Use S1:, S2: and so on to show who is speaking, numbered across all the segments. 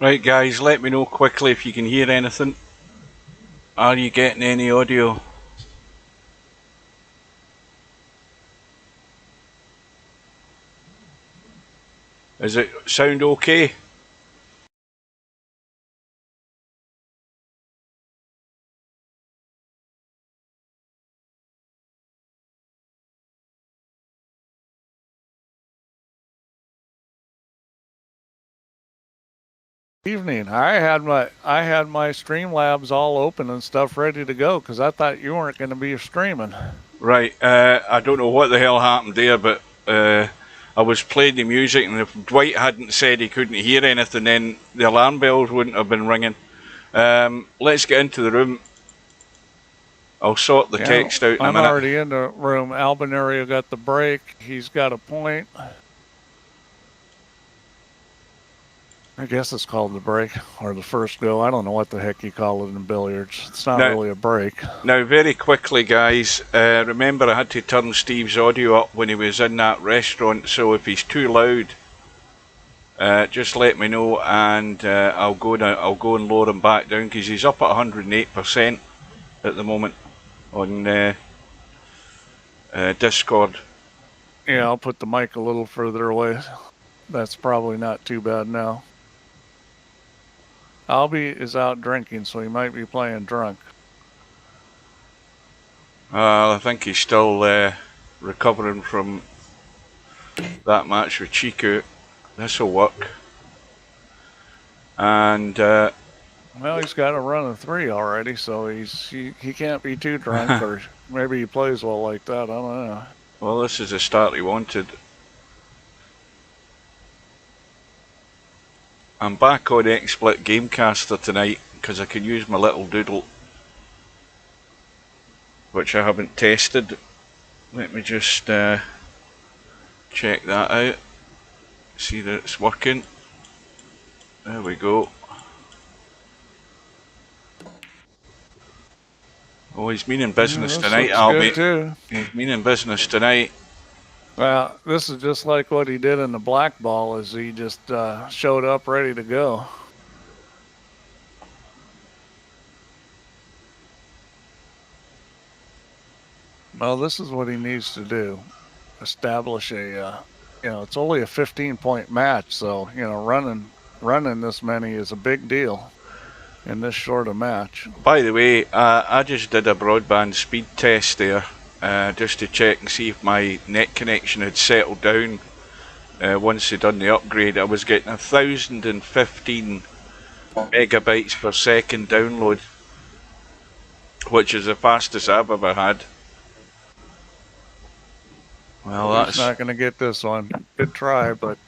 S1: Right guys, let me know quickly if you can hear anything. Are you getting any audio? Is it sound okay?
S2: Evening. I had my Streamlabs all open and stuff ready to go because I thought you weren't going to be streaming.
S1: Right, I don't know what the hell happened there, but I was playing the music, and if Dwight hadn't said he couldn't hear anything, then the alarm bells wouldn't have been ringing. Let's get into the room. I'll sort the text out in a minute.
S2: I'm already in the room. Albinario got the break. He's got a point. I guess it's called the break or the first go. I don't know what the heck you call it in billiards. It's not really a break.
S1: Now, very quickly, guys, remember I had to turn Steve's audio up when he was in that restaurant, so if he's too loud, just let me know, and I'll go and lower him back down, because he's up at 108% at the moment on Discord.
S2: Yeah, I'll put the mic a little further away. That's probably not too bad now. Albie is out drinking, so he might be playing drunk.
S1: I think he's still recovering from that match with Chicu. This'll work. And
S2: well, he's got a run of 3 already, so he can't be too drunk, or maybe he plays well like that. I don't know.
S1: Well, this is the start he wanted. I'm back on XSplit Gamecaster tonight because I can use my little doodle, which I haven't tested. Let me just check that out. See that it's working. There we go. Oh, he's meaning business tonight, Albie. He's meaning business tonight.
S2: Well, this is just like what he did in the black ball, is he just showed up ready to go. Well, this is what he needs to do. Establish a, it's only a 15-point match, so, running this many is a big deal in this short a match.
S1: By the way, I just did a broadband speed test there, just to check and see if my net connection had settled down once they'd done the upgrade. I was getting 1,015 megabytes per second download, which is the fastest I've ever had. Well, that's
S2: not going to get this one. Good try, but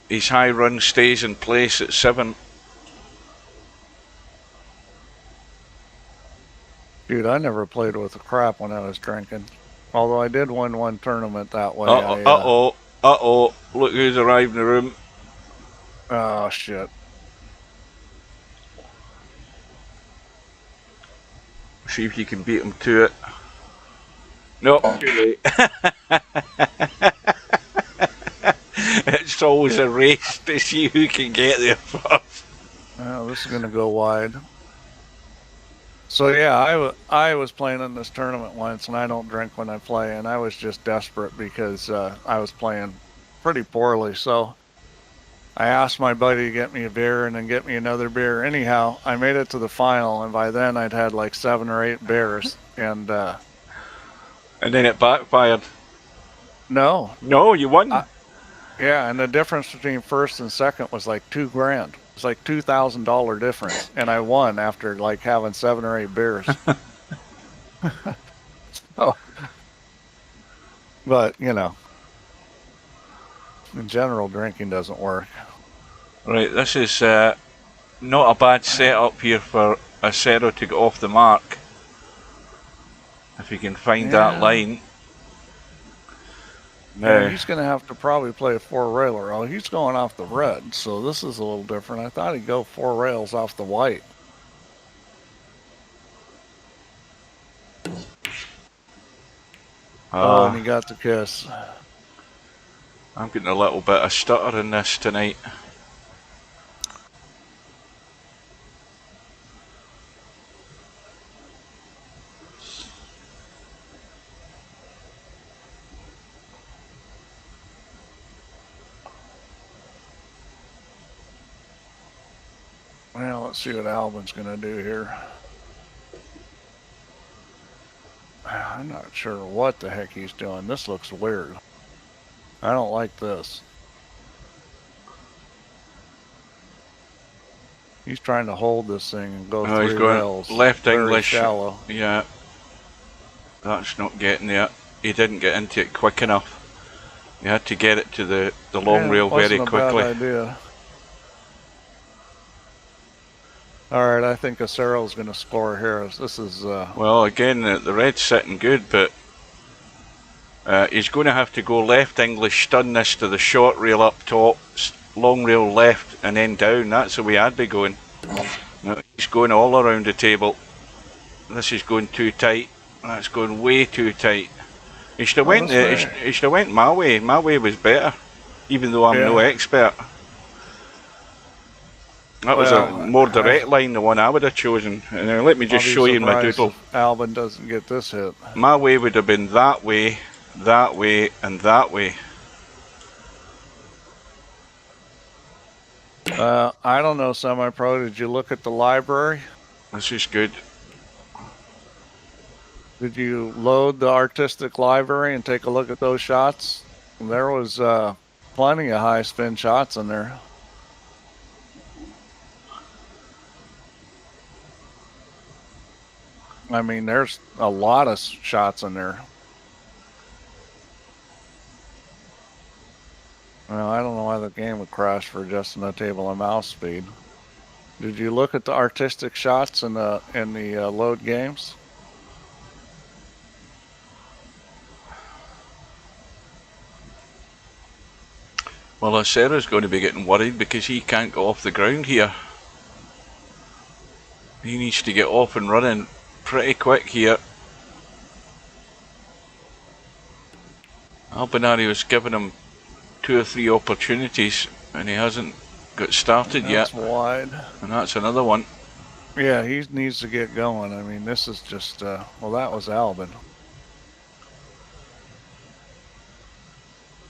S1: his high run stays in place at 7.
S2: Dude, I never played with a crap when I was drinking. Although I did win one tournament that way.
S1: Uh-oh. Look who's arrived in the room.
S2: Oh, shit.
S1: See if you can beat him to it. No, too late. It's always a race to see who can get there first.
S2: Well, this is going to go wide. So yeah, I was playing in this tournament once, and I don't drink when I play, and I was just desperate because I was playing pretty poorly. So I asked my buddy to get me a beer and then get me another beer. Anyhow, I made it to the final, and by then I'd had like 7 or 8 beers, and
S1: then it backfired.
S2: No,
S1: you won.
S2: Yeah, and the difference between first and second was like $2,000. It's like $2,000 difference, and I won after like having 7 or 8 beers. So, but in general, drinking doesn't work.
S1: Right, this is not a bad setup here for Acero to get off the mark. If you can find that line.
S2: Yeah, he's going to have to probably play a 4-railer. Oh, he's going off the red, so this is a little different. I thought he'd go 4 rails off the white. Oh, and he got the kiss.
S1: I'm getting a little bit of stutter in this tonight.
S2: Well, let's see what Albin's going to do here. I'm not sure what the heck he's doing. This looks weird. I don't like this. He's trying to hold this thing and go
S1: he's
S2: 3
S1: going
S2: rails.
S1: left
S2: Very
S1: English.
S2: shallow.
S1: Yeah. That's not getting there. He didn't get into it quick enough. You had to get it to the long rail very quickly.
S2: Bad idea. Alright, I think Acero's going to score here. This is...
S1: Well, again, the red's sitting good, but he's going to have to go left English, stun this to the short rail up top, long rail left, and then down. That's the way I'd be going. No, he's going all around the table. This is going too tight. That's going way too tight. He should have went there. He should have went my way. My way was better, even though I'm no expert. That was a more direct line, the one I would have chosen. And let me just show you my doodle.
S2: If Albin doesn't get this hit.
S1: My way would have been that way, and that way.
S2: I don't know, Semi-Pro. Did you look at the library?
S1: This is good.
S2: Did you load the artistic library and take a look at those shots? There was plenty of high spin shots in there. I mean, there's a lot of shots in there. Well, I don't know why the game would crash for adjusting the table and mouse speed. Did you look at the artistic shots in the load games?
S1: Well, Acero's going to be getting worried because he can't go off the ground here. He needs to get off and running pretty quick here. Albinario's given him 2 or 3 opportunities and he hasn't got started yet.
S2: That's wide.
S1: And that's another one.
S2: Yeah, he needs to get going. I mean, this is just, well, that was Albin.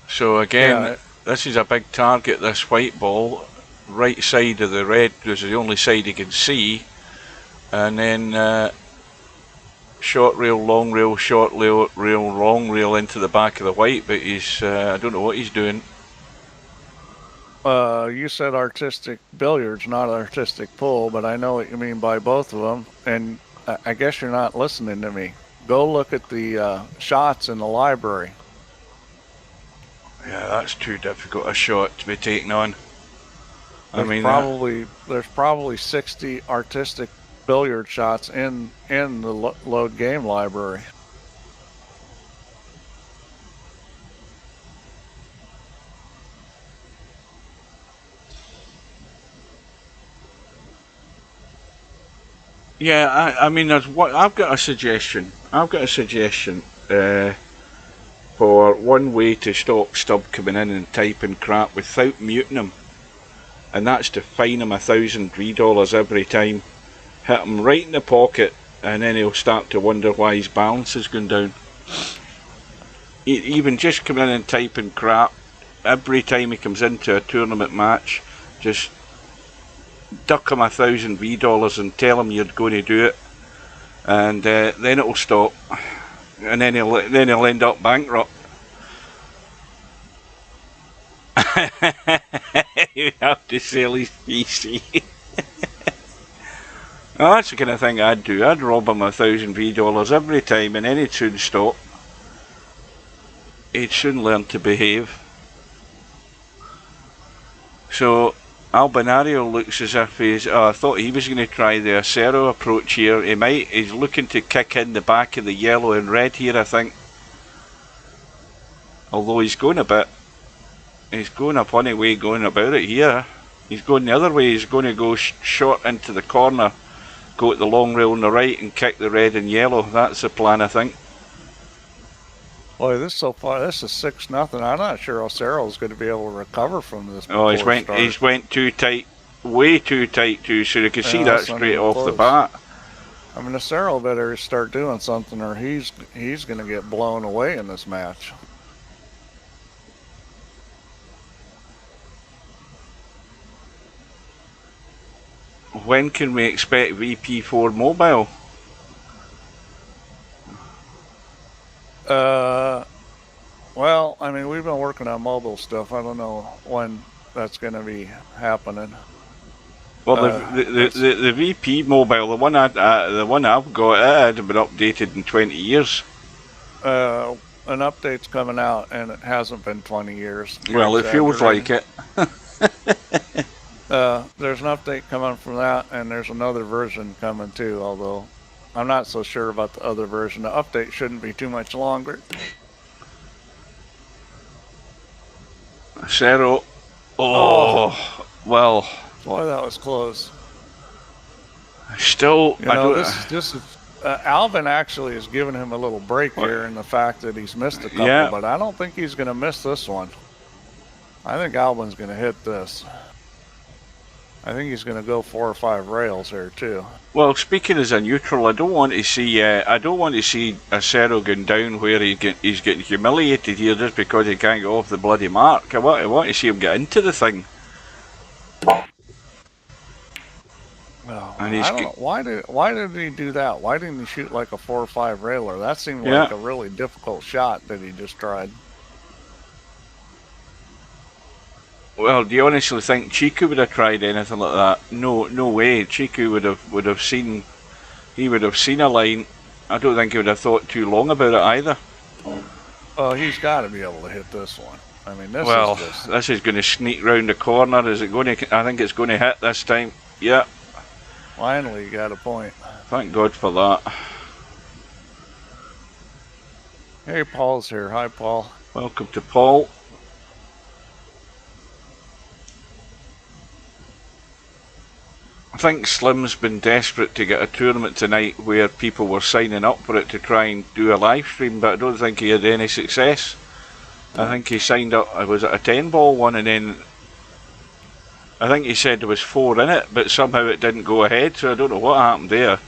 S1: So again, this is a big target, this white ball. Right side of the red is the only side he can see. And then short rail, long rail, short rail, long rail into the back of the white, but he's, I don't know what he's doing.
S2: You said artistic billiards, not artistic pool, but I know what you mean by both of them. And I guess you're not listening to me. Go look at the shots in the library.
S1: Yeah, that's too difficult a shot to be taken on.
S2: There's probably 60 artistic billiard shots in the load game library.
S1: Yeah, I mean, there's what I've got a suggestion. For one way to stop Stub coming in and typing crap without muting him, and that's to fine him $1,003 every time. Hit him right in the pocket, and then he'll start to wonder why his balance has gone down. Even just coming in and typing crap every time he comes into a tournament match, just duck him $1,000 and tell him you're going to do it, and then it'll stop, and then he'll end up bankrupt. You have to sell his PC. Well, that's the kind of thing I'd do. I'd rob him $1,000 every time, and then he'd soon stop. He'd soon learn to behave. So Albinario looks as if he's... I thought he was going to try the acero approach here. He's looking to kick in the back of the yellow and red here, I think. Although he's going a funny way going about it here. He's going the other way. He's going to go short into the corner, go at the long rail on the right and kick the red and yellow. That's the plan, I think.
S2: Boy, this is 6-0. I'm not sure Acero's going to be able to recover from this.
S1: Oh, he's went too tight, way too tight too soon. You can see that straight off the bat.
S2: I mean, Acero better start doing something, or he's going to get blown away in this match.
S1: when can we expect VP4 mobile?
S2: Well, I mean, we've been working on mobile stuff. I don't know when that's going to be happening.
S1: Well, the VP mobile, the one I've got, it had been updated in 20 years.
S2: An update's coming out, and it hasn't been 20 years.
S1: Well, it feels like it.
S2: There's an update coming from that, and there's another version coming too, although I'm not so sure about the other version. The update shouldn't be too much longer.
S1: Acero. Oh, well.
S2: Boy, that was close.
S1: Still,
S2: you know, this is Alvin actually has given him a little break here in the fact that he's missed a couple, but I don't think he's going to miss this one. I think Alvin's going to hit this. I think he's going to go 4 or 5 rails here too.
S1: Well, speaking as a neutral, I don't want to see Acero going down where he's getting humiliated here just because he can't get off the bloody mark. I want to see him get into the thing.
S2: Well, I don't know. Why did he do that? Why didn't he shoot like a 4 or 5 railer? That seemed like a really difficult shot that he just tried.
S1: Well, do you honestly think Chicu would have tried anything like that? No way. Chicu would have seen. He would have seen a line. I don't think he would have thought too long about it either.
S2: Oh, he's got to be able to hit this one. I mean,
S1: this is going to sneak round the corner. Is it going to? I think it's going to hit this time. Yeah.
S2: Finally, you got a point.
S1: Thank God for that.
S2: Hey, Paul's here. Hi, Paul.
S1: Welcome to Paul. I think Slim's been desperate to get a tournament tonight where people were signing up for it to try and do a live stream, but I don't think he had any success. I think he signed up, was it a 10-ball one, and then I think he said there was 4 in it, but somehow it didn't go ahead, so I don't know what happened there.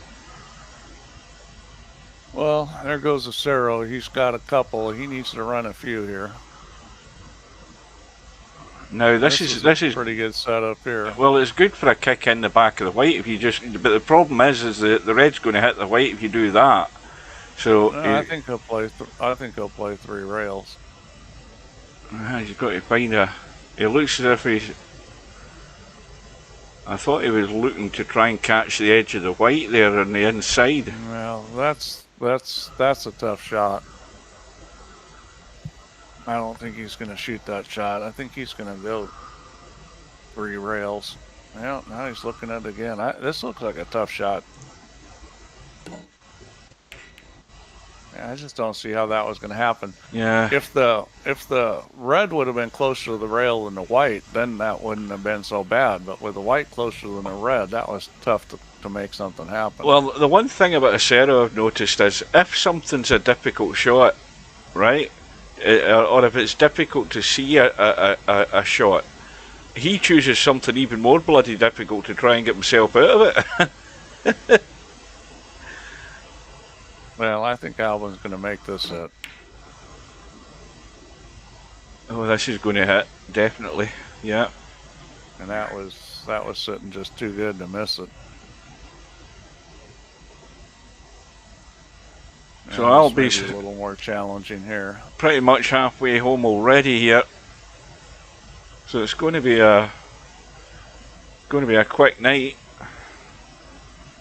S2: Well, there goes Acero. He's got a couple. He needs to run a few here.
S1: Now this is
S2: a pretty good setup here.
S1: Well, it's good for a kick in the back of the white if you but the problem is the red's going to hit the white if you do that. So
S2: I think he'll play. I think he'll play 3 rails.
S1: He's got to find a. He looks as if he's. I thought he was looking to try and catch the edge of the white there on the inside.
S2: Well, that's a tough shot. I don't think he's going to shoot that shot. I think he's going to go 3 rails. Well, now he's looking at it again. This looks like a tough shot. Yeah, I just don't see how that was going to happen.
S1: Yeah.
S2: If the red would have been closer to the rail than the white, then that wouldn't have been so bad. But with the white closer than the red, that was tough to make something happen.
S1: Well, the one thing about Acero I've noticed is if something's a difficult shot, right? Or if it's difficult to see a shot, he chooses something even more bloody difficult to try and get himself out of it.
S2: Well, I think Alvin's going to make this hit.
S1: Oh, this is going to hit, definitely. Yeah.
S2: And that was sitting just too good to miss it.
S1: So I'll be
S2: a little more challenging here.
S1: Pretty much halfway home already here. So it's going to be a quick night.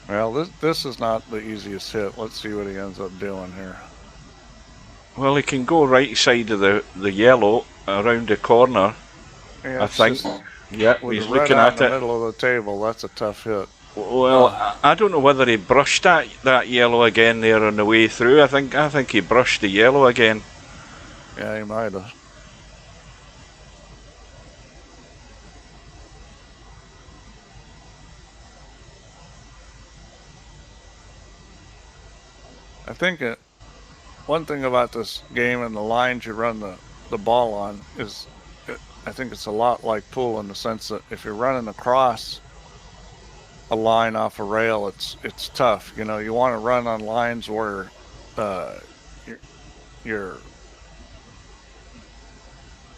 S2: Well, this is not the easiest hit. Let's see what he ends up doing here.
S1: Well, he can go right side of the yellow around the corner.
S2: Yeah,
S1: I think. Yeah, he's looking at it.
S2: In the middle of the table. That's a tough hit.
S1: Well, I don't know whether he brushed that yellow again there on the way through. I think he brushed the yellow again.
S2: Yeah, he might have. I think one thing about this game and the lines you run the ball on is, I think it's a lot like pool in the sense that if you're running across a line off a rail, it's tough. You know, you want to run on lines where you're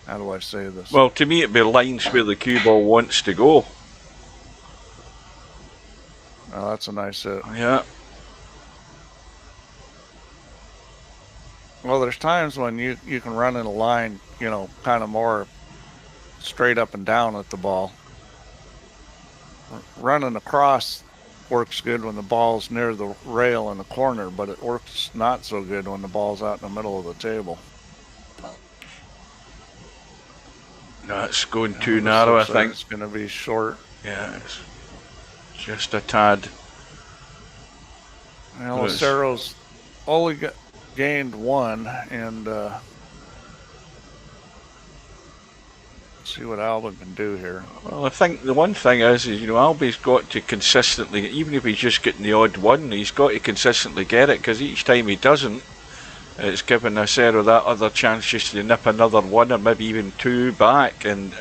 S2: how do I say this?
S1: Well, to me it'd be lines where the cue ball wants to go.
S2: Oh, that's a nice hit.
S1: Yeah.
S2: Well, there's times when you can run in a line, you know, kind of more straight up and down at the ball. Running across works good when the ball's near the rail in the corner, but it works not so good when the ball's out in the middle of the table.
S1: No, it's going too narrow, I think.
S2: It's going to be short.
S1: Yeah, it's just a tad.
S2: Well, Acero's only gained one, and see what Albin can do here.
S1: Well, I think the one thing is you know, Albie's got to consistently, even if he's just getting the odd one, he's got to consistently get it, because each time he doesn't, it's giving Acero that other chance just to nip another one or maybe even two back and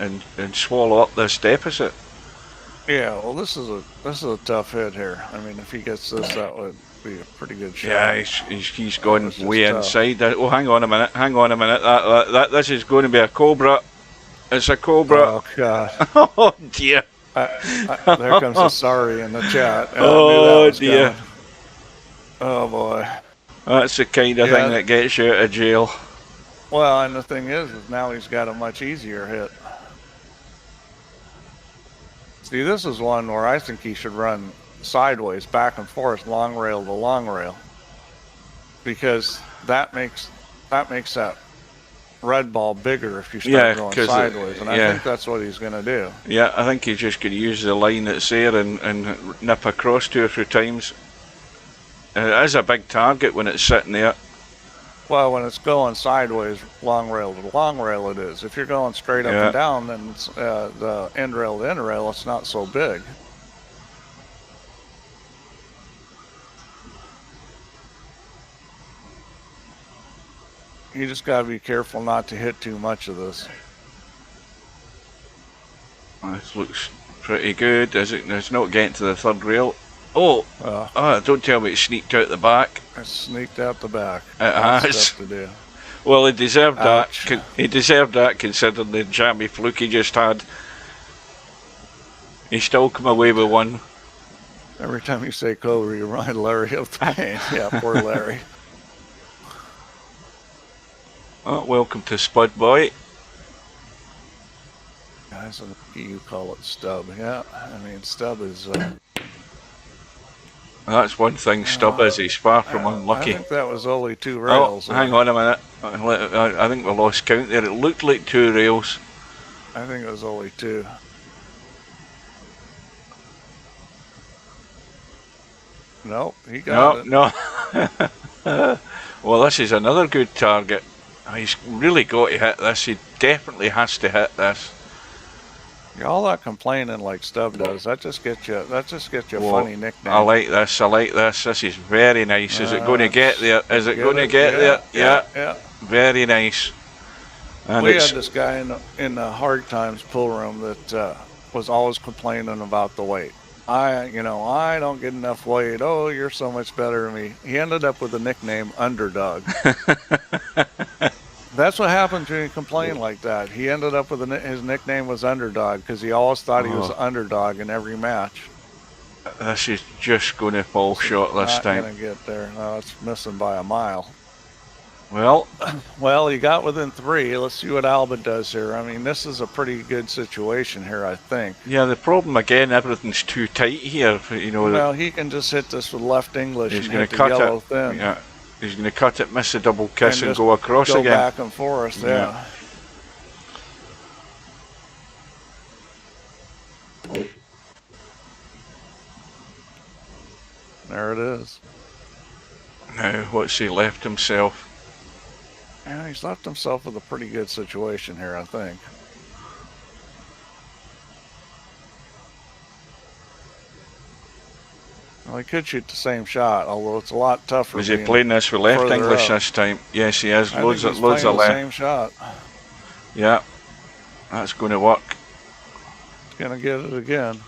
S1: swallow up this deficit.
S2: Yeah, well, this is a tough hit here. I mean, if he gets this, that would be a pretty good shot.
S1: Yeah, he's gone way inside. Oh, hang on a minute. This is going to be a cobra. It's a cobra.
S2: Oh God.
S1: Oh dear.
S2: There comes a sorry in the chat.
S1: Oh dear.
S2: Coming. Oh boy.
S1: That's the kind of thing that gets you out of jail.
S2: Well, and the thing is now he's got a much easier hit. See, this is one where I think he should run sideways, back and forth, long rail to long rail, because that makes that red ball bigger if you start going sideways, and I think that's what he's going to do.
S1: Yeah, I think he's just going to use the line that's there and nip across 2 or 3 times. It is a big target when it's sitting there.
S2: Well, when it's going sideways, long rail to long rail it is. If you're going straight up and down, then it's, the end rail to end rail, it's not so big. You just got to be careful not to hit too much of this.
S1: This looks pretty good. It's not getting to the third rail. Oh, don't tell me it sneaked out the back.
S2: It sneaked out the back.
S1: It has.
S2: Stuff to do.
S1: Well, he deserved that. He deserved that considering the jammy fluke he just had. He still come away with one.
S2: Every time you say Cobra, you remind Larry of the pain. Yeah, poor Larry.
S1: Oh, welcome to Spud Boy.
S2: Guys, you call it stub. Yeah, I mean, stub is...
S1: That's one thing Stub is, he's far from unlucky.
S2: I think that was only 2 rails.
S1: Oh, hang on a minute. I think we lost count there. It looked like 2 rails.
S2: I think it was only 2. Nope, he got it.
S1: No. Well, this is another good target. He's really got to hit this. He definitely has to hit this.
S2: All that complaining like Stub does, that just gets you a funny nickname.
S1: I like this. This is very nice. Is it going to get there? Is it going to get there? Yeah. Very nice. And
S2: we had this guy in the hard times pool room that was always complaining about the weight. I don't get enough weight. Oh, you're so much better than me. He ended up with the nickname Underdog. That's what happens when you complain like that. He ended up with his nickname was Underdog because he always thought he was underdog in every match.
S1: This is just going to fall short this time.
S2: Not going to get there. No, it's missing by a mile.
S1: Well,
S2: he got within 3. Let's see what Albin does here. I mean, this is a pretty good situation here, I think.
S1: Yeah, the problem again, everything's too tight here.
S2: Well, he can just hit this with left English
S1: and
S2: hit the yellow thin.
S1: Yeah. He's going to cut it, miss a double kiss, and go across again.
S2: Go back and forth, yeah. There it is.
S1: Now, what's he left himself?
S2: Yeah, he's left himself with a pretty good situation here, I think. Well, he could shoot the same shot, although it's a lot tougher.
S1: Is he playing this with left English this time? Yes, he has. Loads of left.
S2: Same shot.
S1: Yeah, that's going to work.
S2: He's going to get it again.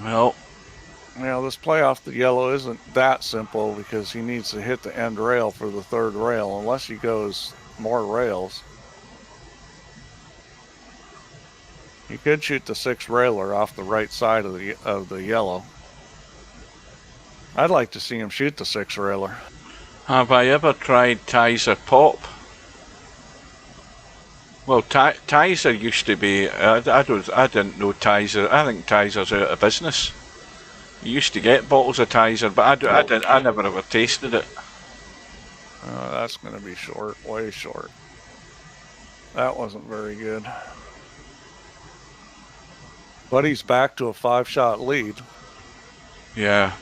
S1: Well,
S2: this play off the yellow isn't that simple because he needs to hit the end rail for the third rail, unless he goes more rails. You could shoot the 6 railer off the right side of the yellow. I'd like to see him shoot the 6 railer.
S1: Have I ever tried Tizer Pop? Well, Tizer used to be. I didn't know Tizer. I think Tizer's out of business. You used to get bottles of Tizer, but I never ever tasted it.
S2: That's going to be short, way short. That wasn't very good. But he's back to a 5-shot lead.
S1: Yeah.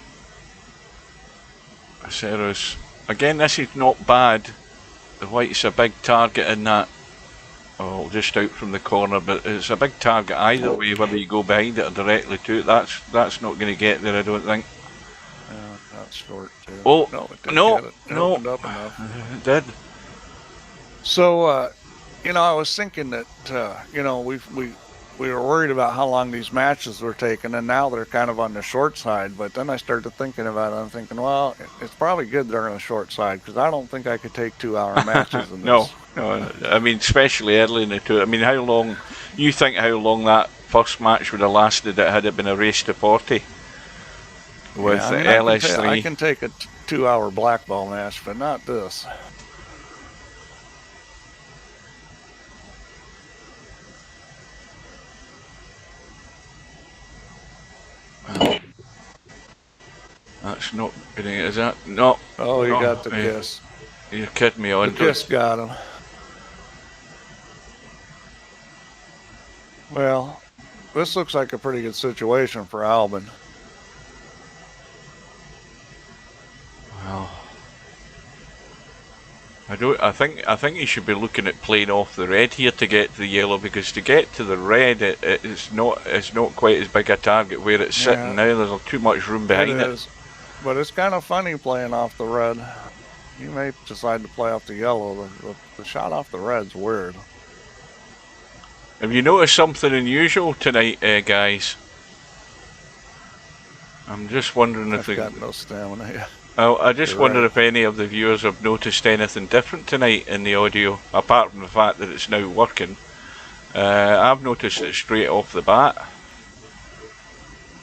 S1: Acero's. Again, this is not bad. The white's a big target in that. Oh, just out from the corner, but it's a big target either way, whether you go behind it or directly to it. That's not going to get there, I don't think.
S2: Yeah, that's short too.
S1: Oh,
S2: no, it didn't
S1: no,
S2: get it. It
S1: no.
S2: opened up enough.
S1: It did.
S2: So, I was thinking that, we were worried about how long these matches were taking, and now they're kind of on the short side. But then I started thinking about it. I'm thinking, well, it's probably good they're on the short side, because I don't think I could take 2-hour matches in this.
S1: No, I mean, especially early in the tour. I mean, how long that first match would have lasted had it been a race to 40 with LS3?
S2: I can take a 2-hour black ball match, but not this.
S1: That's not getting it, is that? No.
S2: Oh, you got the kiss.
S1: You're kidding me on.
S2: The kiss got him. Well, this looks like a pretty good situation for Albin.
S1: Well, I think he should be looking at playing off the red here to get to the yellow, because to get to the red, it's not quite as big a target where it's sitting now. There's too much room behind it.
S2: But it's kind of funny playing off the red. You may decide to play off the yellow. The shot off the red's weird.
S1: Have you noticed something unusual tonight, guys? I'm just wondering if
S2: I've got no stamina yet.
S1: Oh, I just wonder if any of the viewers have noticed anything different tonight in the audio, apart from the fact that it's now working. I've noticed it straight off the bat,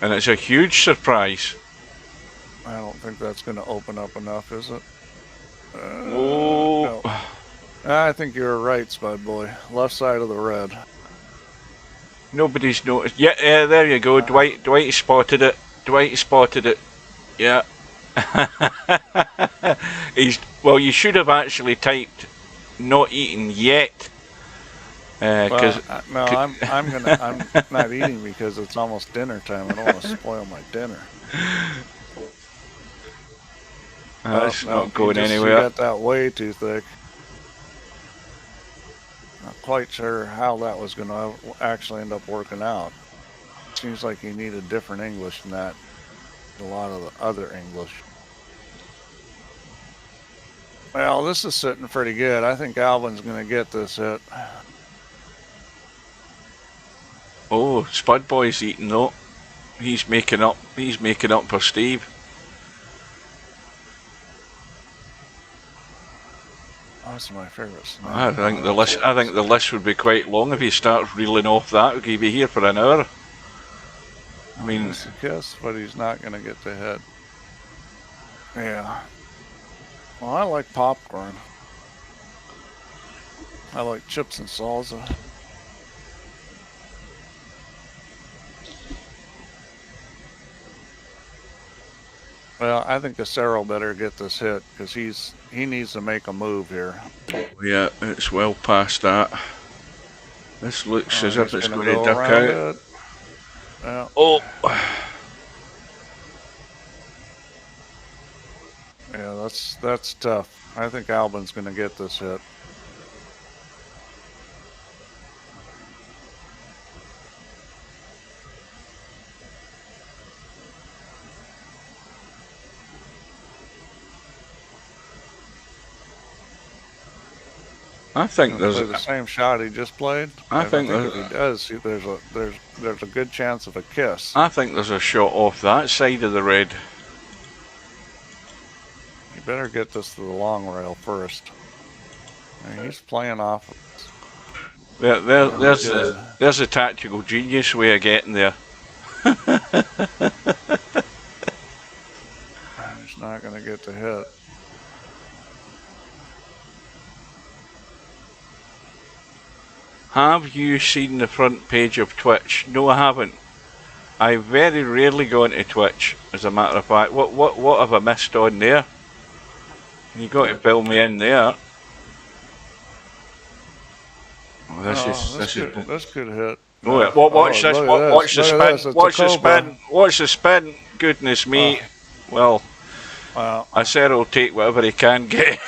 S1: and it's a huge surprise.
S2: I don't think that's going to open up enough, is it?
S1: No.
S2: I think you're right, Spud Boy. Left side of the red.
S1: Nobody's noticed. Yeah, there you go. Dwight spotted it. Dwight spotted it. Yeah. Well, you should have actually typed "not eating yet."
S2: No, I'm not eating because it's almost dinner time. I don't want to spoil my dinner.
S1: That's not going anywhere.
S2: You got that way too thick. Not quite sure how that was going to actually end up working out. Seems like you needed different English than that. A lot of the other English. Well, this is sitting pretty good. I think Alvin's going to get this hit.
S1: Oh, Spud Boy's eating though. He's making up for Steve.
S2: That's my favorite snack.
S1: I think the list would be quite long if he starts reeling off that. He'd be here for an hour. I mean,
S2: it's a kiss, but he's not going to get the hit. Yeah. Well, I like popcorn. I like chips and salsa. Well, I think Acero better get this hit because he needs to make a move here.
S1: Yeah, it's well past that. This looks as if it's going to duck out.
S2: Yeah.
S1: Oh!
S2: Yeah, that's tough. I think Albin's going to get this hit.
S1: I think there's
S2: the same shot he just played.
S1: I think
S2: if he does, there's a good chance of a kiss.
S1: I think there's a shot off that side of the red.
S2: You better get this to the long rail first. And he's playing off.
S1: There's a tactical genius way of getting there.
S2: He's not going to get the hit.
S1: Have you seen the front page of Twitch? No, I haven't. I very rarely go into Twitch, as a matter of fact. What have I missed on there? You got to fill me in there. Oh,
S2: this could hit.
S1: Oh, yeah. Watch this. Watch the spin. Watch the spin. Watch the spin. Goodness me. Well, Acero will take whatever he can get.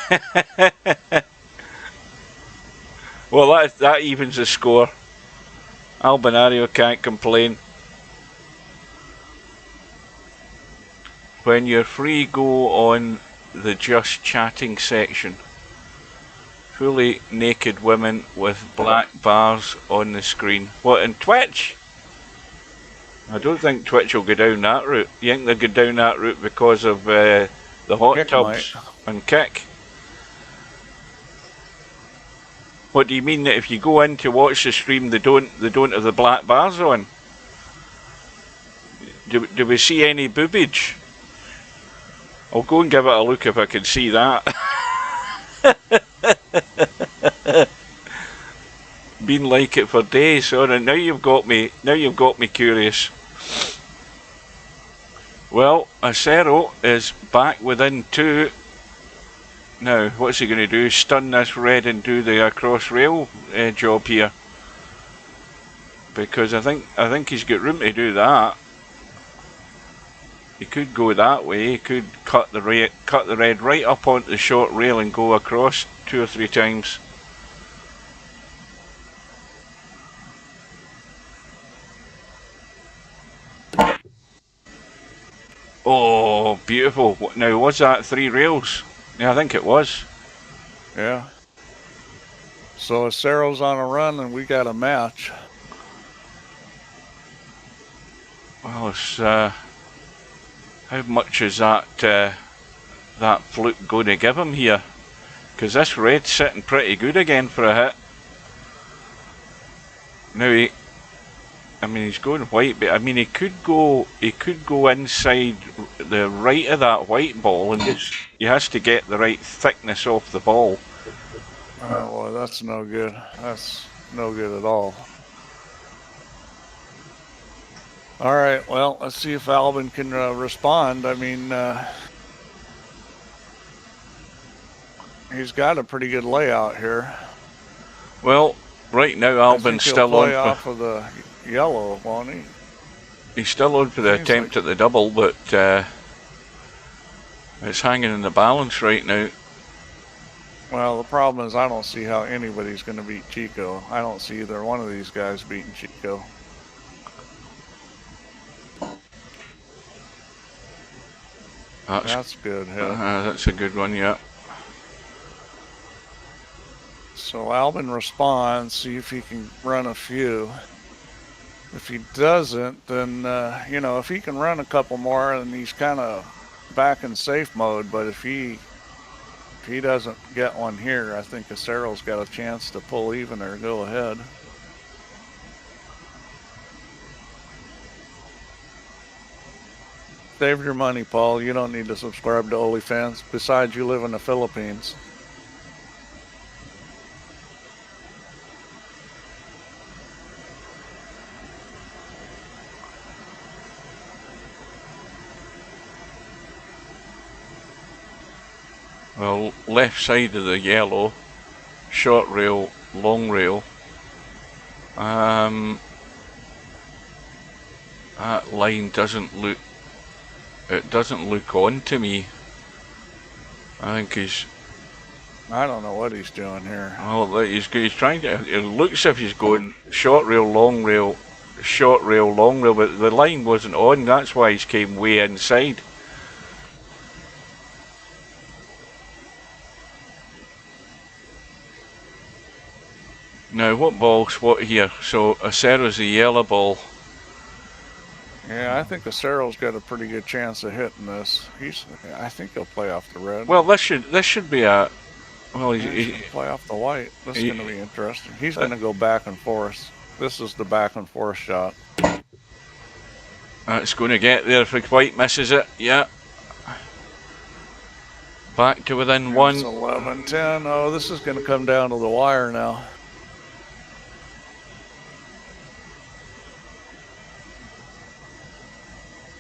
S1: Well, that evens the score. Albinario can't complain. When you're free, go on the just chatting section. Fully naked women with black bars on the screen. What, in Twitch? I don't think Twitch will go down that route. You think they'll go down that route because of the hot
S2: Kick
S1: tubs and Kick? What do you mean that if you go in to watch the stream, they don't have the black bars on? Do we see any boobage? I'll go and give it a look if I can see that. Been like it for days. Alright, now you've got me curious. Well, Acero is back within 2. Now, what's he going to do? Stun this red and do the cross rail job here? Because I think he's got room to do that. He could go that way. He could cut the red right up onto the short rail and go across 2 or 3 times. Oh, beautiful. Now, was that 3 rails? Yeah, I think it was.
S2: Yeah. So Acero's on a run and we got a match.
S1: Well, it's, how much is that fluke going to give him here? Because this red's sitting pretty good again for a hit. Now I mean he's going white, but I mean he could go inside the right of that white ball, and he has to get the right thickness off the ball.
S2: Oh, well, that's no good. That's no good at all. All right, well, let's see if Albin can respond. I mean, he's got a pretty good layout here.
S1: Well, right now Albin's still on.
S2: Off of the yellow, won't he?
S1: He's still on for the attempt at the double, but it's hanging in the balance right now.
S2: Well, the problem is I don't see how anybody's going to beat Chico. I don't see either one of these guys beating Chico. That's good.
S1: That's a good one, yeah.
S2: So Albin responds, see if he can run a few. If he doesn't, then, you know, if he can run a couple more, then he's kind of back in safe mode. But if he doesn't get one here, I think Acero's got a chance to pull even or go ahead. Save your money, Paul. You don't need to subscribe to OnlyFans. Besides, you live in the Philippines.
S1: Well, left side of the yellow, short rail, long rail. That line doesn't look. It doesn't look on to me. I think he's.
S2: I don't know what he's doing here.
S1: Well, he's trying to. It looks as if he's going short rail, long rail, short rail, long rail, but the line wasn't on. That's why he's came way inside. Now, what ball's what here? So, Acero's the yellow ball.
S2: Yeah, I think Acero's got a pretty good chance of hitting this. I think he'll play off the red.
S1: Well, this should be a. Well,
S2: He's going to play off the white. This is going to be interesting. He's going to go back and forth. This is the back and forth shot.
S1: It's going to get there if white misses it. Yeah. Back to within one.
S2: 11, 10. Oh, this is going to come down to the wire now.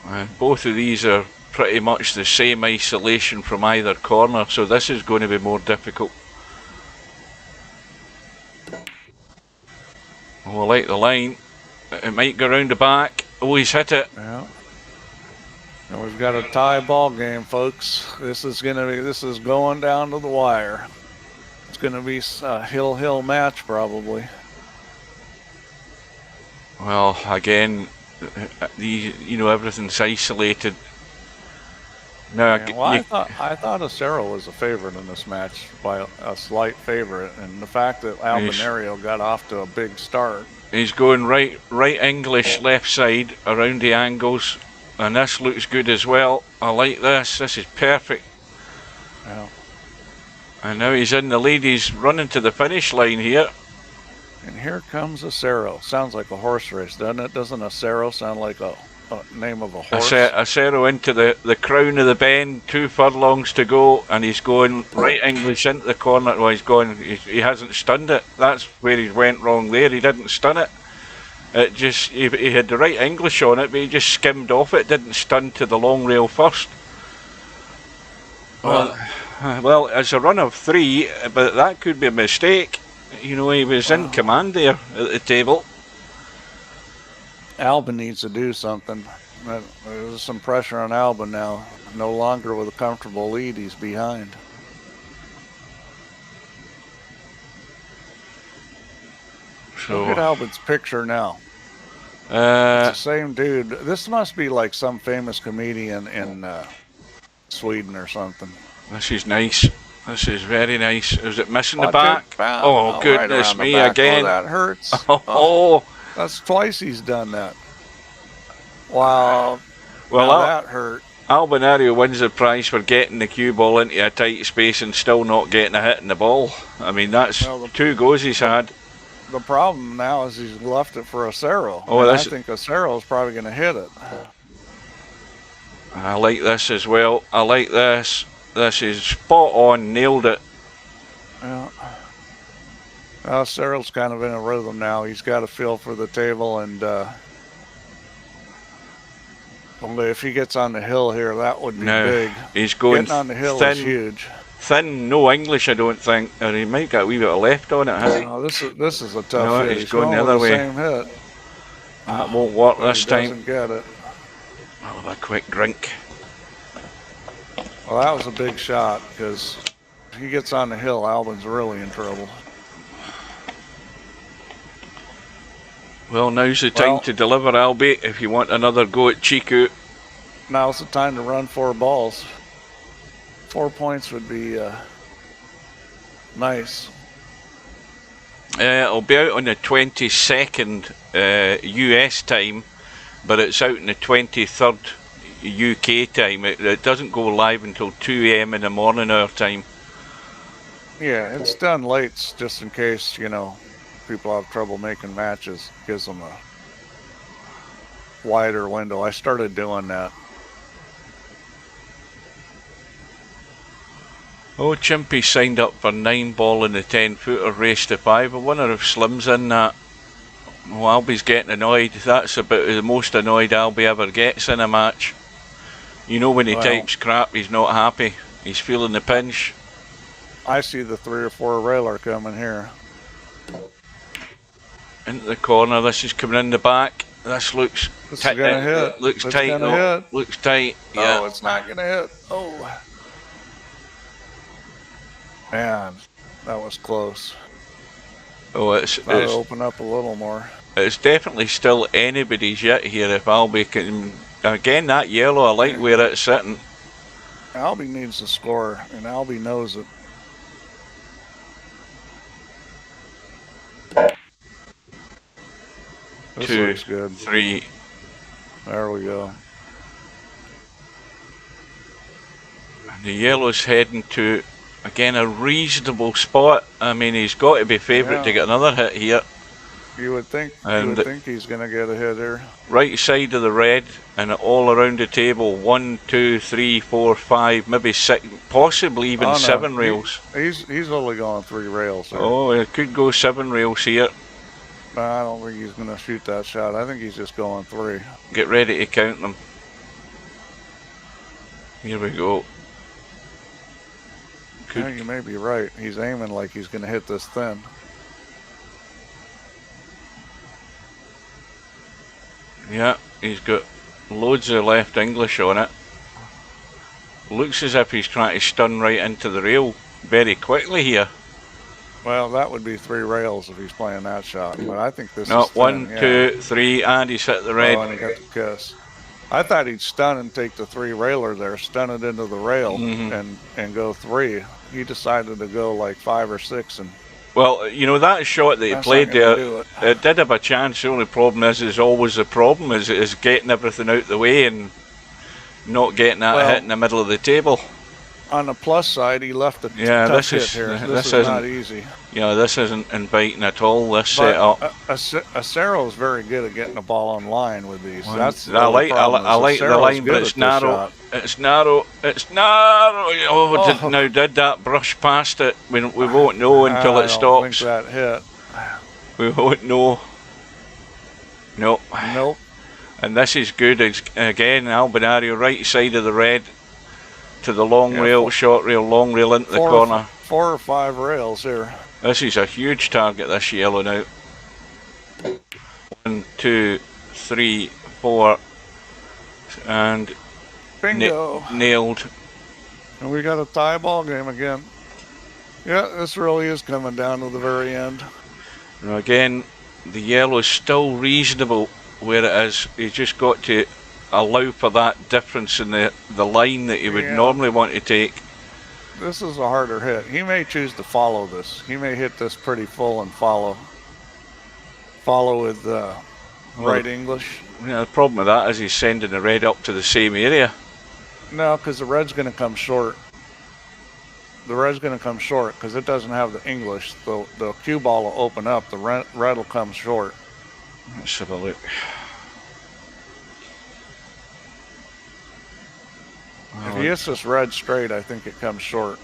S1: And both of these are pretty much the same isolation from either corner, so this is going to be more difficult. Oh, I like the line. It might go round the back. Oh, he's hit it.
S2: Yeah. And we've got a tie ball game, folks. This is going down to the wire. It's going to be a hill match probably.
S1: Well, again, everything's isolated. Now,
S2: yeah, well, I thought acero was a favorite in this match by a slight favorite, and the fact that Albinario got off to a big start.
S1: He's going right English left side around the angles, and this looks good as well. I like this. This is perfect.
S2: Yeah.
S1: And now he's in the lead. He's running to the finish line here.
S2: And here comes acero. Sounds like a horse race, doesn't it? Doesn't acero sound like a name of a horse?
S1: Acero into the crown of the bend, 2 furlongs to go, and he's going right English into the corner. Well, he hasn't stunned it. That's where he went wrong there. He didn't stun it. It just, he had the right English on it, but he just skimmed off it, didn't stun to the long rail first. Well, it's a run of 3, but that could be a mistake. He was in command there at the table.
S2: Albin needs to do something. There's some pressure on Albin now. No longer with a comfortable lead, he's behind. So, look at Albin's picture now. It's the same dude. This must be like some famous comedian in Sweden or something.
S1: This is nice. This is very nice. Is it missing the back? Oh, goodness me, again.
S2: Oh, that hurts.
S1: Oh.
S2: That's twice he's done that. Wow.
S1: Well,
S2: that hurt.
S1: Albinario wins the prize for getting the cue ball into a tight space and still not getting a hit in the ball. I mean, that's 2 goes he's had.
S2: The problem now is he's left it for acero.
S1: Oh,
S2: I think acero is probably going to hit it.
S1: I like this as well. I like this. This is spot on, nailed it.
S2: Yeah. Acero's kind of in a rhythm now. He's got a feel for the table, and if he gets on the hill here, that would be big.
S1: He's going
S2: Getting on the hill
S1: thin,
S2: is huge.
S1: Thin, no English, I don't think. Or he might get a wee bit of left on it, has he?
S2: No, this is a tough hit.
S1: He's going the other way.
S2: Same hit.
S1: That won't work this time.
S2: Doesn't get it.
S1: I'll have a quick drink.
S2: Well, that was a big shot, because if he gets on the hill, Albin's really in trouble.
S1: Well, now's the time to deliver, Albi, if you want another go at Chicu.
S2: Now's the time to run 4 balls. 4 points would be nice.
S1: It'll be out on the 22nd US time, but it's out on the 23rd UK time. It doesn't go live until 2 AM in the morning our time.
S2: Yeah, it's done late just in case, people have trouble making matches. Gives them a wider window. I started doing that.
S1: Oh, Chimpy signed up for 9 ball in the 10-footer race to 5. I wonder if Slim's in that. Well, Albi's getting annoyed. That's about the most annoyed Albi ever gets in a match. When he types crap, he's not happy. He's feeling the pinch.
S2: I see the 3 or 4 railer coming here.
S1: Into the corner. This is coming in the back. This looks
S2: tight. It
S1: looks tight though. Looks tight. Yeah.
S2: Oh, it's not gonna hit. Oh. Man, that was close.
S1: Oh, it's
S2: open up a little more.
S1: It's definitely still anybody's yet here if Albi can. Again, that yellow, I like where it's sitting.
S2: Albi needs to score, and Albi knows it. This
S1: 2,
S2: looks good.
S1: 3.
S2: There we go.
S1: And the yellow's heading to Again, a reasonable spot. I mean, he's got to be favourite to get another hit here.
S2: You would think.
S1: And
S2: you would think he's going to get a hit here.
S1: Right side of the red, and all around the table. 1, 2, 3, 4, 5, maybe 6, possibly even 7 rails.
S2: He's only going 3 rails there.
S1: Oh, it could go 7 rails here.
S2: I don't think he's going to shoot that shot. I think he's just going 3.
S1: Get ready to count them. Here we go.
S2: Yeah, you may be right. He's aiming like he's going to hit this thin.
S1: Yeah, he's got loads of left English on it. Looks as if he's trying to stun right into the rail very quickly here.
S2: Well, that would be 3 rails if he's playing that shot. But I think this
S1: no,
S2: is
S1: 1, 2, 3, and he's hit the red.
S2: Oh, and he got the kiss. I thought he'd stun and take the 3 railer there, stun it into the rail, and go 3. He decided to go like 5 or 6 and.
S1: Well, you know, that shot that he played there, it did have a chance. The only problem is always the problem is getting everything out the way and not getting that hit in the middle of the table.
S2: On the plus side, he left a tough hit here. This is not easy.
S1: Yeah, this isn't inviting at all, this setup.
S2: Acero is very good at getting the ball on line with these. That's
S1: I like the line, but it's narrow. It's narrow. It's narrow. Oh, now did that brush past it? We won't know until it stops.
S2: I don't think that hit.
S1: We won't know. Nope.
S2: Nope.
S1: And this is good. Again, Albinario, right side of the red. To the long rail, short rail, long rail into the corner.
S2: 4 or 5 rails here.
S1: This is a huge target, this yellow now. 1, 2, 3, 4. And
S2: bingo.
S1: Nailed.
S2: And we got a tie ball game again. Yeah, this really is coming down to the very end.
S1: Now again, the yellow is still reasonable where it is. You just got to allow for that difference in the line that you would normally want to take.
S2: This is a harder hit. He may choose to follow this. He may hit this pretty full and follow with right English.
S1: Yeah, the problem with that is he's sending the red up to the same area.
S2: No, because the red's going to come short. The red's going to come short because it doesn't have the English. The cue ball will open up. The red will come short.
S1: Let's have a look.
S2: If he hits this red straight, I think it comes short.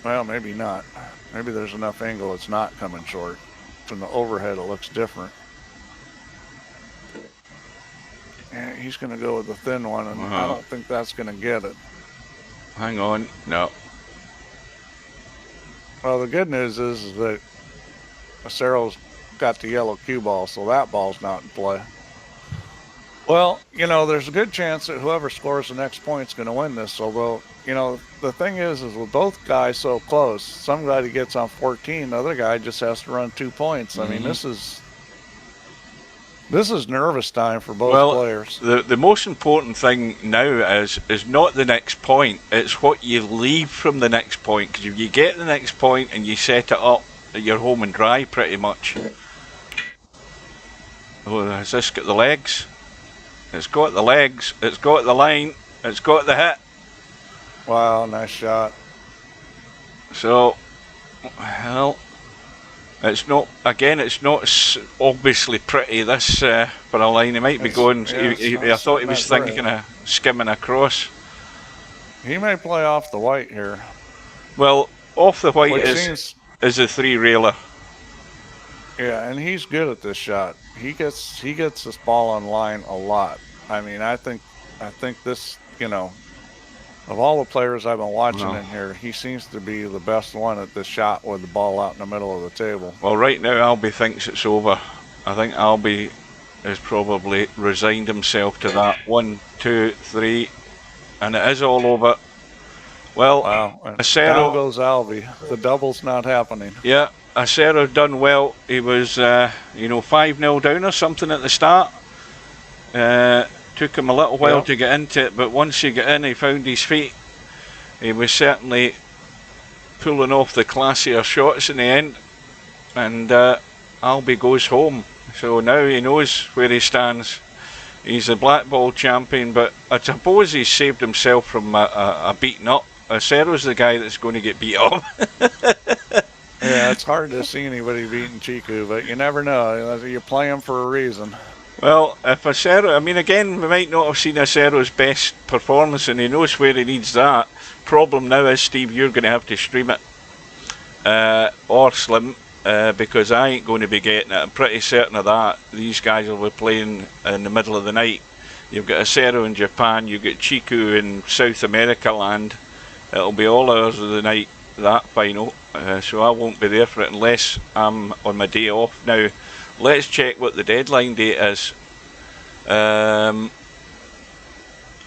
S2: Well, maybe not. Maybe there's enough angle it's not coming short. From the overhead, it looks different. Yeah, he's going to go with the thin one, and I don't think that's going to get it.
S1: Hang on. No.
S2: Well, the good news is that Acero's got the yellow cue ball, so that ball's not in play. Well, you know, there's a good chance that whoever scores the next point is going to win this. Although, you know, the thing is with both guys so close, somebody gets on 14, the other guy just has to run 2 points. I mean, this is nervous time for both players.
S1: The most important thing now is not the next point. It's what you leave from the next point. Because if you get the next point and you set it up, you're home and dry pretty much. Oh, has this got the legs? It's got the legs, it's got the line, it's got the hit.
S2: Wow, nice shot.
S1: So, well, it's not obviously pretty, this for a line. He might be going, I thought he was thinking of skimming across.
S2: He may play off the white here.
S1: Well, off the white is a 3-railer.
S2: Yeah, and he's good at this shot. He gets this ball on line a lot. I mean, I think this, you know, of all the players I've been watching in here, he seems to be the best one at this shot with the ball out in the middle of the table.
S1: Well, right now Albie thinks it's over. I think Albie has probably resigned himself to that. 1, 2, 3, and it is all over. Well, Acero,
S2: down goes Albie. The double's not happening.
S1: Yeah. Acero done well. He was, 5-0 down or something at the start. Took him a little while to get into it, but once he got in, he found his feet. He was certainly pulling off the classier shots in the end, and Albie goes home. So now he knows where he stands. He's a black ball champion, but I suppose he's saved himself from a beating up. Acero's the guy that's going to get beat up.
S2: Yeah, it's hard to see anybody beating Chicu, but you never know. You play him for a reason.
S1: Well, if Acero, I mean, again, we might not have seen Acero's best performance, and he knows where he needs that. Problem now is, Steve, you're going to have to stream it. Or Slim, because I ain't going to be getting it. I'm pretty certain of that. These guys will be playing in the middle of the night. You've got Acero in Japan, you've got Chicu in South America land. It'll be all hours of the night, that final. So I won't be there for it unless I'm on my day off. Now, let's check what the deadline date is.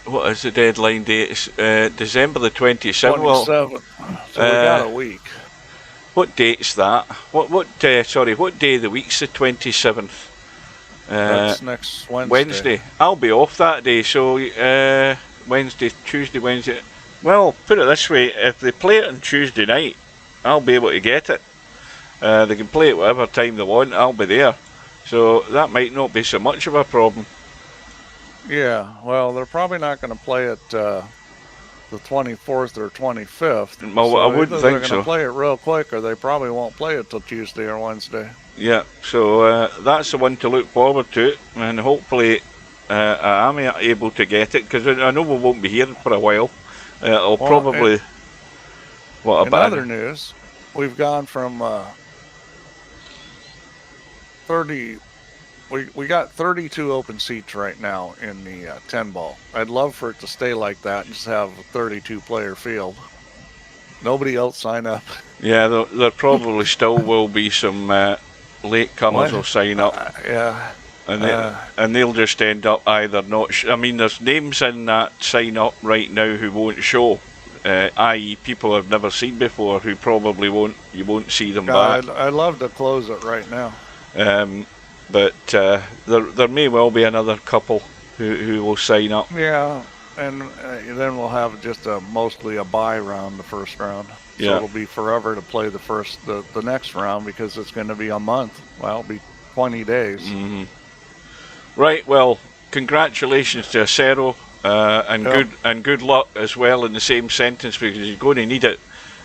S1: What is the deadline date? It's December the 27th.
S2: 27th. So we got a week.
S1: What date's that? What day of the week's the 27th?
S2: That's next Wednesday.
S1: Wednesday. I'll be off that day, so Wednesday, Tuesday, Wednesday. Well, put it this way, if they play it on Tuesday night, I'll be able to get it. They can play it whatever time they want, I'll be there. So that might not be so much of a problem.
S2: Yeah, well, they're probably not going to play it the 24th or 25th.
S1: Well,
S2: so
S1: I wouldn't think so.
S2: They're going to play it real quick, or they probably won't play it till Tuesday or Wednesday.
S1: Yeah, so that's the one to look forward to, and hopefully I am able to get it, because I know we won't be here for a while. I'll probably...
S2: In other news, we've gone from 30... We got 32 open seats right now in the 10 ball. I'd love for it to stay like that and just have a 32 player field. Nobody else sign up.
S1: Yeah, there probably still will be some latecomers will sign up.
S2: Yeah.
S1: And they'll just end up either not... I mean, there's names in that sign up right now who won't show. I.e. people I've never seen before who probably you won't see them back.
S2: I'd love to close it right now.
S1: But there may well be another couple who will sign up.
S2: Yeah, and then we'll have just mostly a bye round the first round. So
S1: yeah.
S2: It'll be forever to play the next round because it's going to be a month. Well, it'll be 20 days.
S1: Mm-hmm. Right, well, congratulations to Acero, and good luck as well in the same sentence, because he's going to need it.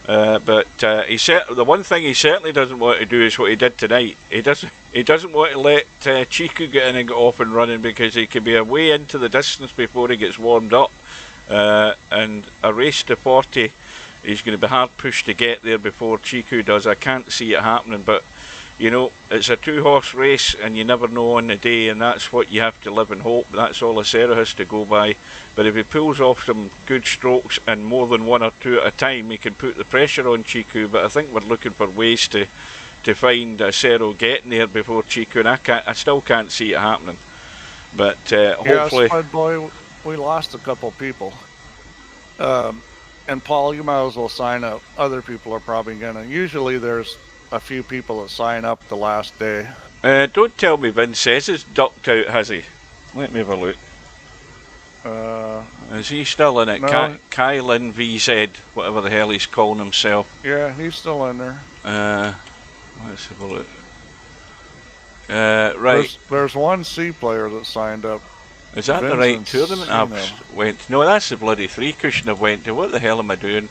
S1: But the one thing he certainly doesn't want to do is what he did tonight. He doesn't want to let Chicu get in and get off and running, because he could be away into the distance before he gets warmed up. And a race to 40, he's going to be hard pushed to get there before Chicu does. I can't see it happening, but you know, it's a 2-horse race and you never know on the day, and that's what you have to live and hope. That's all Acero has to go by. But if he pulls off some good strokes and more than one or two at a time, he can put the pressure on Chicu. But I think we're looking for ways to find Acero getting there before Chicu, and I still can't see it happening. But hopefully...
S2: Yeah, Spud Boy, we lost a couple people. And Paul, you might as well sign up. Other people are probably going to... Usually there's a few people that sign up the last day.
S1: Don't tell me Vince says he's ducked out, has he? Let me have a look. Is he still in it?
S2: No.
S1: Kylan VZ, whatever the hell he's calling himself.
S2: Yeah, he's still in there.
S1: Let's have a look. Right.
S2: There's one C player that signed up.
S1: Is that the right tournament I've went? No, that's the bloody 3 cushion I've went to. What the hell am I doing?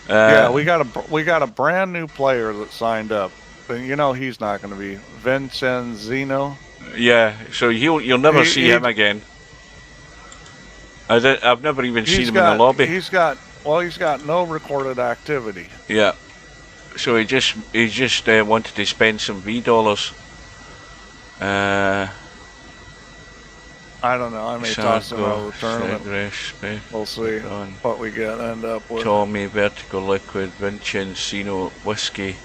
S2: Yeah, we got a brand new player that signed up, but you know he's not going to be Vincenzino.
S1: Yeah, so you'll never see him again. I've never even seen him in the lobby.
S2: He's got no recorded activity.
S1: Yeah, so he just wanted to spend some V dollars.
S2: I don't know. I may toss him out of the tournament. We'll see what we end up with.
S1: Tommy, Vertical Liquid, Vincenzino, Whiskey,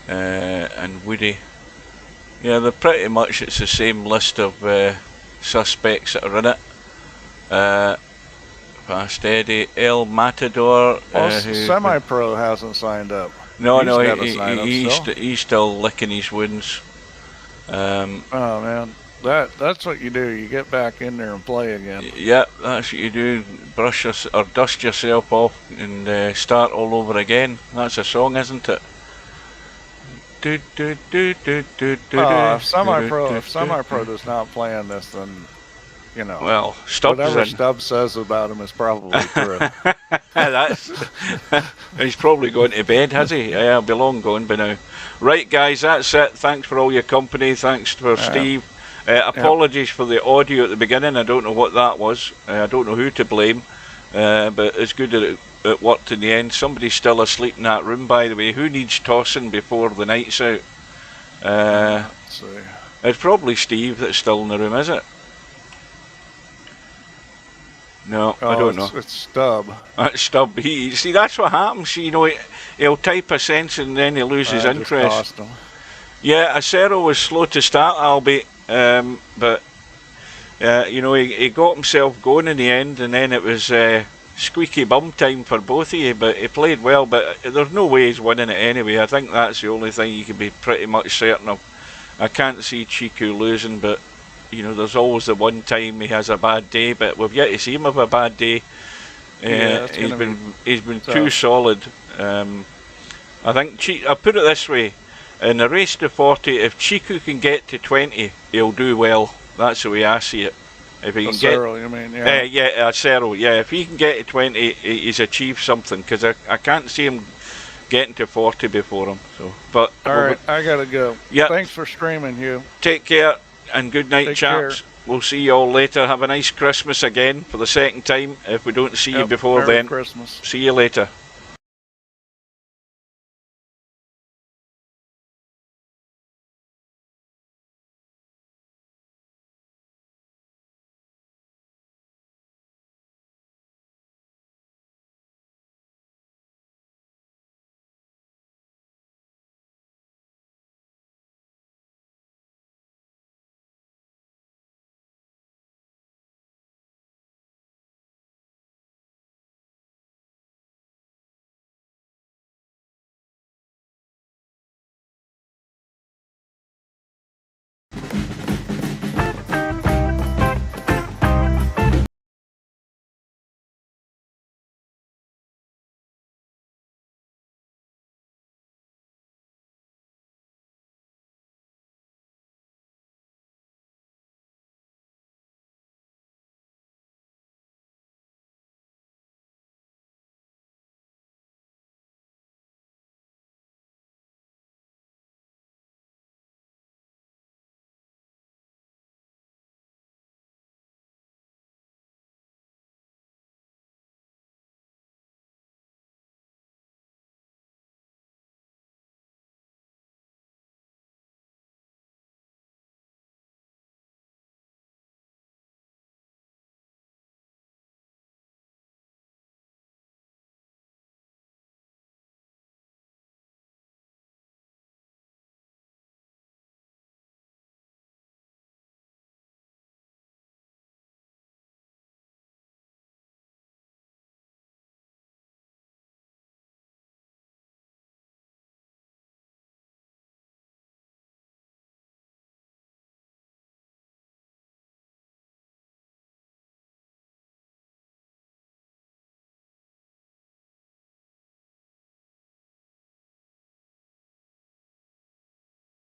S1: and Woody. Yeah, they're pretty much, it's the same list of suspects that are in it. Fast Eddie, El Matador.
S2: Semi-Pro hasn't signed up.
S1: No, he's still licking his wounds.
S2: Oh man. That's what you do. You get back in there and play again.
S1: Yeah, that's what you do. Dust yourself off and start all over again. That's a song, isn't it?
S2: If Semi-Pro does not play on this, then you know.
S1: Well, Stubbs
S2: Whatever
S1: in.
S2: Stubbs says about him is probably true.
S1: That's he's probably gone to bed, has he? Yeah, I'll be long gone by now. Right, guys, that's it. Thanks for all your company. Thanks for Steve. Apologies for the audio at the beginning. I don't know what that was. I don't know who to blame, but it's good that it worked in the end. Somebody's still asleep in that room, by the way. Who needs tossing before the night's out?
S2: Let's see.
S1: It's probably Steve that's still in the room, is it? No, I don't know.
S2: It's Stubb.
S1: That's Stubb. See, that's what happens. You know, he'll type a sentence and then he loses interest. Yeah, Acero was slow to start, Albie, but you know, he got himself going in the end, and then it was squeaky bum time for both of you. But he played well, but there's no way he's winning it anyway. I think that's the only thing you can be pretty much certain of. I can't see Chicu losing, but you know, there's always the one time he has a bad day, but we've yet to see him have a bad day. He's been too solid. I think I'll put it this way: in the race to 40, if Chicu can get to 20, he'll do well. That's the way I see it. If he can
S2: Acero, you mean? Yeah.
S1: Acero. Yeah, if he can get to 20, he's achieved something. Because I can't see him getting to 40 before him. So, but
S2: all right, I gotta go.
S1: Yeah.
S2: Thanks for streaming, Hugh.
S1: Take care and good night,
S2: Take
S1: chaps.
S2: care.
S1: We'll see you all later. Have a nice Christmas again for the second time. If we don't see you before
S2: Merry
S1: then,
S2: Christmas.
S1: see you later.